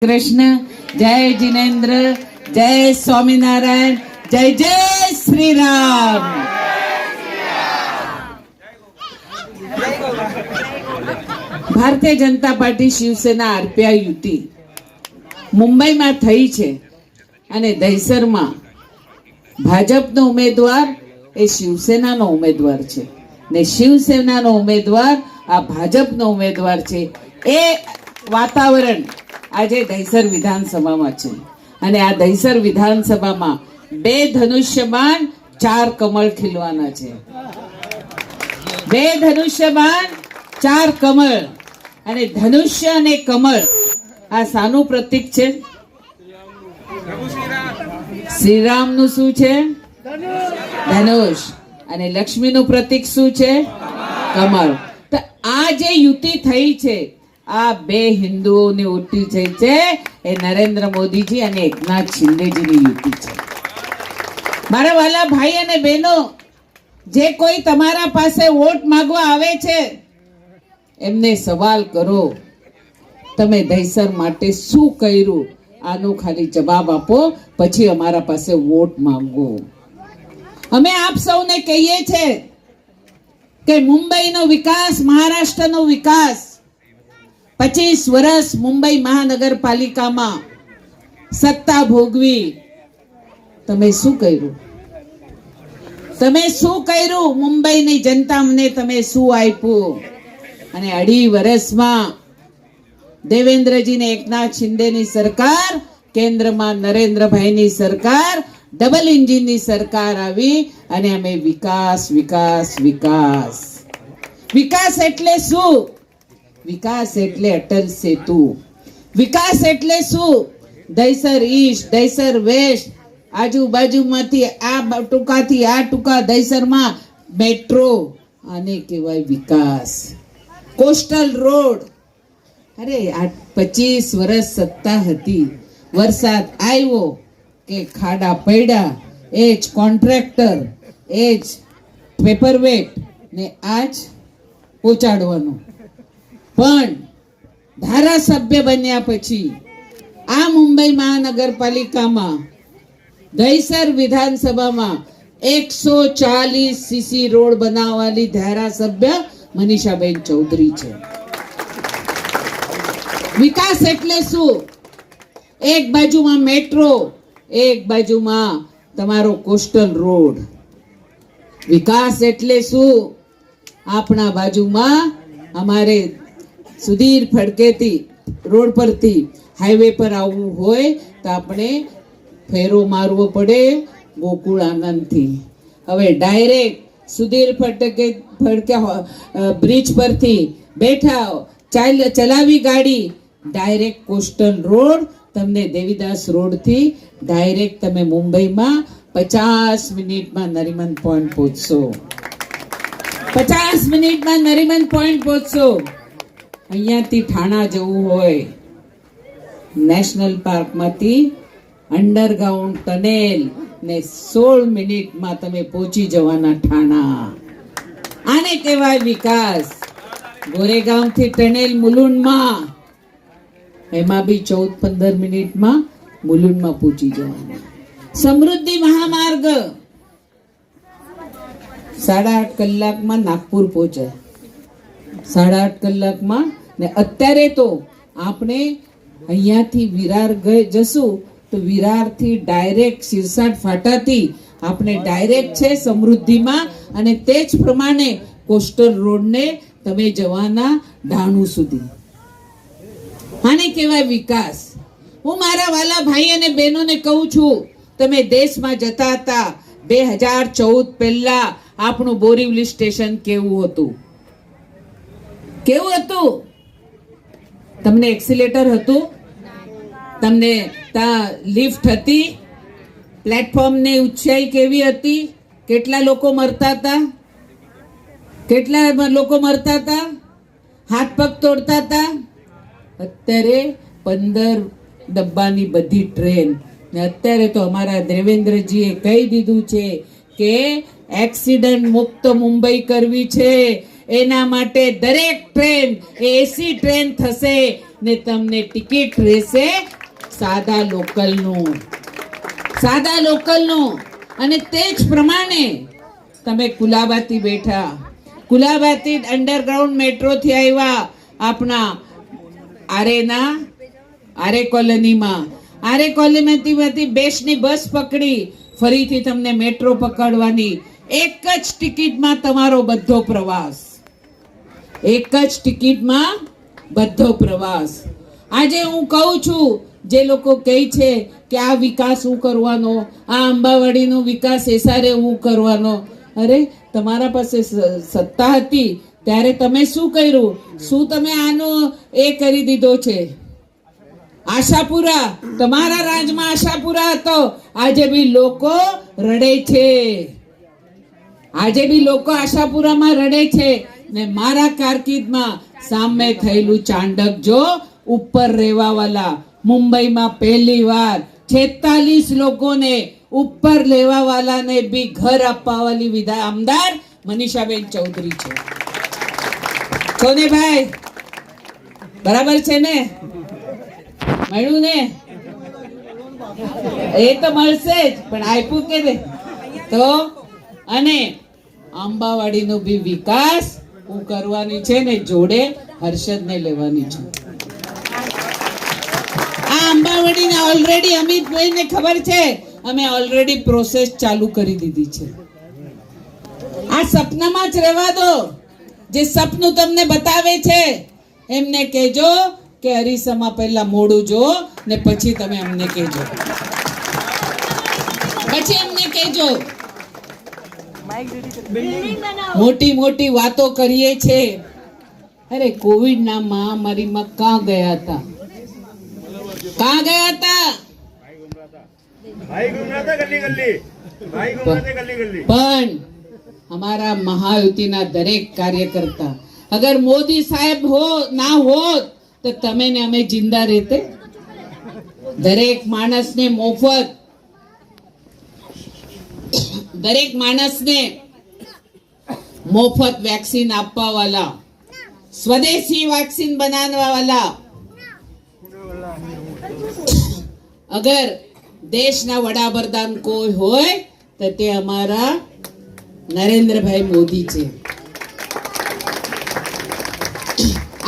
કૃષ્ણ. જય જીનેન્દ્ર, જય સ્વામિનારાયણ, જય જય શ્રી રામ. ભારતીય જનતા પાર્ટી શિવસેના આરપીઆઈ યુતિ મુંબઈમાં થઈ છે અને દહીસરમાં ભાજપનો ઉમેદવાર એ શિવસેનાનો ઉમેદવાર છે ને શિવસેનાનો ઉમેદવાર આ ભાજપનો ઉમેદવાર છે. એ વાતાવરણ આજે દહીસર વિધાનસભામાં છે અને આ દહીસર વિધાનસભામાં 2 ધનુષ્યબાણ 4 કમળ ખીલવાના છે. 2 ધનુષ્યબાણ 4 કમળ. અને ધનુષ્ય અને કમળ આ શાનું પ્રતીક છે? શ્રીરામનું શું છે? ધનુષ. અને લક્ષ્મીનું પ્રતીક શું છે? કમળ. તો આ જે યુતિ થઈ છે, આ 2 હિન્દુઓની યુતિ થઈ છે, એ નરેન્દ્ર મોદીજી અને એકનાથ શિંદેજીની યુતિ છે. મારા વાલા ભાઈ અને બહેનો, જે કોઈ તમારા પાસે વોટ માંગવા આવે છે એમને સવાલ કરો, તમે દહીસર માટે શું કર્યું? આનો ખાલી જવાબ આપો, પછી અમારા પાસે વોટ માંગો. અમે આપ સૌને કહીએ છે કે મુંબઈનો વિકાસ, મહારાષ્ટ્રનો વિકાસ, 25 વર્ષ મુંબઈ મહાનગરપાલિકામાં સત્તા ભોગવી, તમે શું કર્યું? તમે શું કર્યું? મુંબઈની જનતાને તમે શું આપ્યું? અને 2.5 વર્ષમાં દેવેન્દ્રજી ને એકનાથ શિંદેની સરકાર, કેન્દ્રમાં નરેન્દ્રભાઈની સરકાર, ડબલ એન્જિનની સરકાર આવી અને અમે વિકાસ વિકાસ વિકાસ. વિકાસ એટલે શું? વિકાસ એટલે અટલ સેતુ. વિકાસ એટલે શું? દહીસર ઈસ્ટ, દહીસર વેસ્ટ, આજુબાજુમાંથી આ ટૂંકાથી આ ટૂંકા દહીસરમાં મેટ્રો, આને કહેવાય વિકાસ. Coastal road. અરે આ 25 વર્ષ સત્તા હતી, વરસાદ આવ્યો કે ખાડા પડ્યા, એ જ કોન્ટ્રાક્ટર, એ જ પેપરવેટ ને આજ પહોંચાડવાનું. પણ ધારાસભ્ય બન્યા પછી આ મુંબઈ મહાનગરપાલિકામાં દહીસર વિધાનસભામાં 140 સીસી રોડ બનાવવાની ધારાસભ્ય મનીષાબેન ચૌધરી છે. વિકાસ એટલે શું? એક બાજુમાં મેટ્રો, એક બાજુમાં તમારો કોસ્ટલ રોડ. વિકાસ એટલે શું? આપણા બાજુમાં અમારે સુધીર ફડકેથી રોડ પરથી હાઈવે પર આવવું હોય તો આપણે ફેરો મારવો પડે ગોકુળ આનંદથી. હવે ડાયરેક્ટ સુધીર ફડકે બ્રિજ પરથી બેઠા ચલાવી ગાડી, ડાયરેક્ટ કોસ્ટલ રોડ, તમને દેવીદાસ રોડથી ડાયરેક્ટ તમે મુંબઈમાં 50 મિનિટમાં નરીમન પોઈન્ટ પહોંચશો. 50 મિનિટમાં નરીમન પોઈન્ટ પહોંચશો. અહીંયાથી ઠાણા જવું હોય, નેશનલ પાર્કમાંથી અંડરગ્રાઉન્ડ ટનેલ ને 16 મિનિટમાં તમે પહોંચી જવાના ઠાણા. આને કહેવાય વિકાસ. ગોરેગાંવથી ટનેલ મુલુંડમાં, એમાં બી 14-15 મિનિટમાં મુલુંડમાં પહોંચી જવાના. સમૃદ્ધિ મહામાર્ગ 8.5 કલાકમાં નાગપુર પહોંચે, 8.5 કલાકમાં. ને અત્યારે તો આપણે અહીંયાથી વિરાર જશું તો વિરારથી ડાયરેક્ટ સિરસાટ ફાટાથી આપણે ડાયરેક્ટ છે સમૃદ્ધિમાં, અને તે જ પ્રમાણે કોસ્ટલ રોડને તમે જવાના ડાણુ સુધી. આને કહેવાય વિકાસ. હું મારા વાલા ભાઈ અને બહેનોને કહું છું, તમે દેશમાં જતા હતા 2014 પહેલા આપણું બોરીવલી સ્ટેશન કેવું હતું? કેવું હતું? તમને એક્સિલેટર હતું? તમને ત્યાં લિફ્ટ હતી? પ્લેટફોર્મની ઊંચાઈ કેવી હતી? કેટલા લોકો મરતા હતા? કેટલા લોકો મરતા હતા? હાથ પગ તોડતા હતા? અત્યારે 15 ડબ્બાની બધી ટ્રેન. ને અત્યારે તો અમારા દેવેન્દ્રજીએ કહી દીધું છે કે એક્સિડન્ટ મુક્ત મુંબઈ કરવી છે, એના માટે દરેક ટ્રેન એસી ટ્રેન થશે ને તમને ટિકિટ રહેશે સાદા લોકલનું. અને તે જ પ્રમાણે તમે કુલાબાથી બેઠા, કુલાબાથી અંડરગ્રાઉન્ડ મેટ્રો થી આવ્યા આપણા આરે કોલોનીમાંથી બેસની બસ પકડી, ફરીથી તમને મેટ્રો પકડવાની. એક જ ટિકિટમાં તમારો બધો પ્રવાસ, એક જ ટિકિટમાં બધો પ્રવાસ. આજે હું કહું છું, જે લોકો કહે છે કે આ વિકાસ હું કરવાનો, આ અંબાવાડીનો વિકાસ એસારે હું કરવાનો, અરે તમારા પાસે સત્તા હતી ત્યારે તમે શું કર્યું? શું તમે આનો એ કરી દીધો છે? આશાપુરા, તમારા રાજમાં આશાપુરા હતો, આજે બી લોકો રડે છે, આજે બી લોકો આશાપુરામાં રડે છે. ને મારા કારકિર્દમાં સામે થયેલું ચાંડક જો ઉપર રહેવા વાલા, મુંબઈમાં પહેલી વાર 46 લોકોને ઉપર લેવા વાલાને બી ઘર આપવા વાલી આમદાર મનીષાબેન ચૌધરી છે. કોને ભાઈ, બરાબર છે ને? મળ્યું ને? એ તો મળશે જ, પણ આપ્યું કે ને તો. અને અંબાવાડીનો બી વિકાસ હું કરવાની છે ને જોડે હર્ષદને લેવાની છું. આ અંબાવાડીને ઓલરેડી અમિતભાઈને ખબર છે, અમે ઓલરેડી પ્રોસેસ ચાલુ કરી દીધી છે. આ સપનામાં જ રહેવા દો. જે સપનું તમને બતાવે છે એમને કહેજો કે અરીસામાં પહેલા મોડું જો ને પછી તમે અમને કહેજો, પછી અમને કહેજો. મોટી મોટી વાતો કરીએ છે. અરે કોવિડ ના મહામારીમાં ક્યાં ગયા હતા? પણ हमारा महायुतिना दरेक कार्यकर्ता, अगर मोदी साहेब ना होत तो तमे ने हमें जिंदा रहते? दरेक मानस ने मोफत, दरेक मानस ने मोफत वैक्सीन आपवा वाला, स्वदेशी वैक्सीन बनाने वाला, अगर देश ना वडाप्रधान कोई होय तो ते हमारा નરેન્દ્રભાઈ મોદી છે.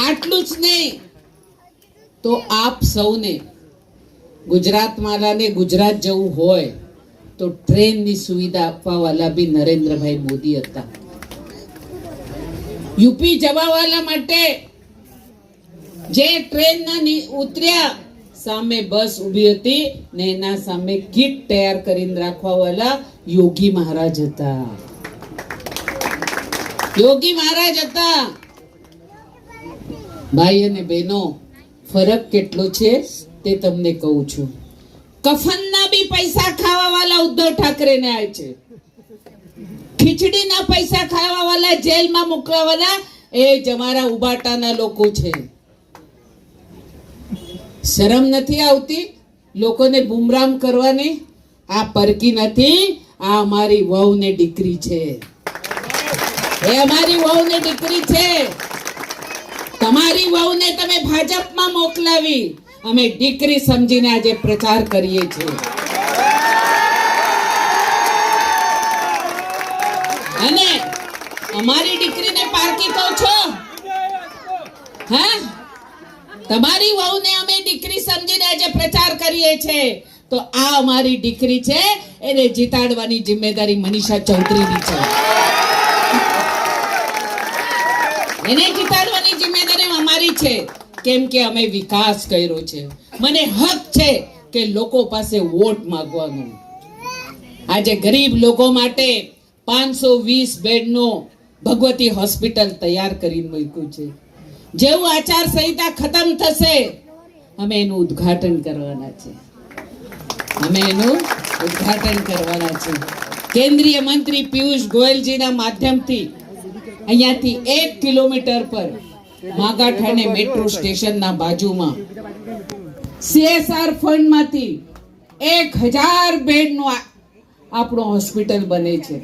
આટલું જ નહીં તો આપ સૌને ગુજરાત માલાને ગુજરાત જવું હોય તો ટ્રેનની સુવિધા આપવા વાલા બી નરેન્દ્રભાઈ મોદી હતા. યુપી જવા વાલા માટે જે ટ્રેનના ઉતર્યા, સામે બસ ઊભી હતી ને એના સામે કીટ તૈયાર કરીને રાખવા વાલા યોગી મહારાજ હતા. યોગી મહારાજ હતા. ભાઈ અને બહેનો, ફરક કેટલો છે તે તમને કહું છું. કફનના બી પૈસા ખાવા વાળા ઉદ્ધવ ઠાકરે ને આવે છે. ખીચડીના પૈસા ખાવા વાળા, જેલમાં મૂકવા વાળા એ જ અમારા ઉબાટાના લોકો છે. શરમ નથી આવતી લોકોને બુમરામ કરવાની? આ પરકી નથી, આ અમારી વહુ ને દીકરી છે. એ અમારી વહુ ને દીકરી છે. તમારી વહુને તમે ભાજપમાં મોકલાવી, અમે દીકરી સમજીને આજે પ્રચાર કરીએ છીએ. અને અમારી દીકરીને પારકી કહો છો? હા, તમારી વહુને અમે દીકરી સમજીને આજે પ્રચાર કરીએ છીએ. તો આ અમારી દીકરી છે, એને જીતાડવાની જિમ્મેદારી મનીષા ચૌધરીની છે. એને જીતાડવાની જિમ્મેદારી અમારી છે, કેમ કે અમે વિકાસ કર્યો છે. મને હક છે કે લોકો પાસે વોટ માંગવાનો. આજે ગરીબ લોકો માટે 520 બેડનો ભગવતી હોસ્પિટલ તૈયાર કરીને મૂક્યું છે. જેવું આચાર સંહિતા ખતમ થશે, અમે એનું ઉદ્ઘાટન કરવાના છે. અમે એનું ઉદ્ઘાટન કરવાના છે. કેન્દ્રીય મંત્રી પિયુષ ગોયલજીના માધ્યમથી અહીંયાથી 1 કિલોમીટર પર માગાઠાને મેટ્રો સ્ટેશનના બાજુમાં CSR ફંડમાંથી 1000 બેડનું આપણો હોસ્પિટલ બને છે.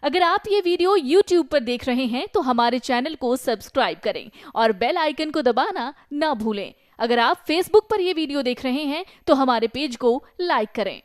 अगर आप ये वीडियो YouTube पर देख रहे हैं तो हमारे चैनल को सब्सक्राइब करें और बेल आइकन को दबाना ना भूलें। अगर आप Facebook पर ये वीडियो देख रहे हैं तो हमारे पेज को लाइक करें।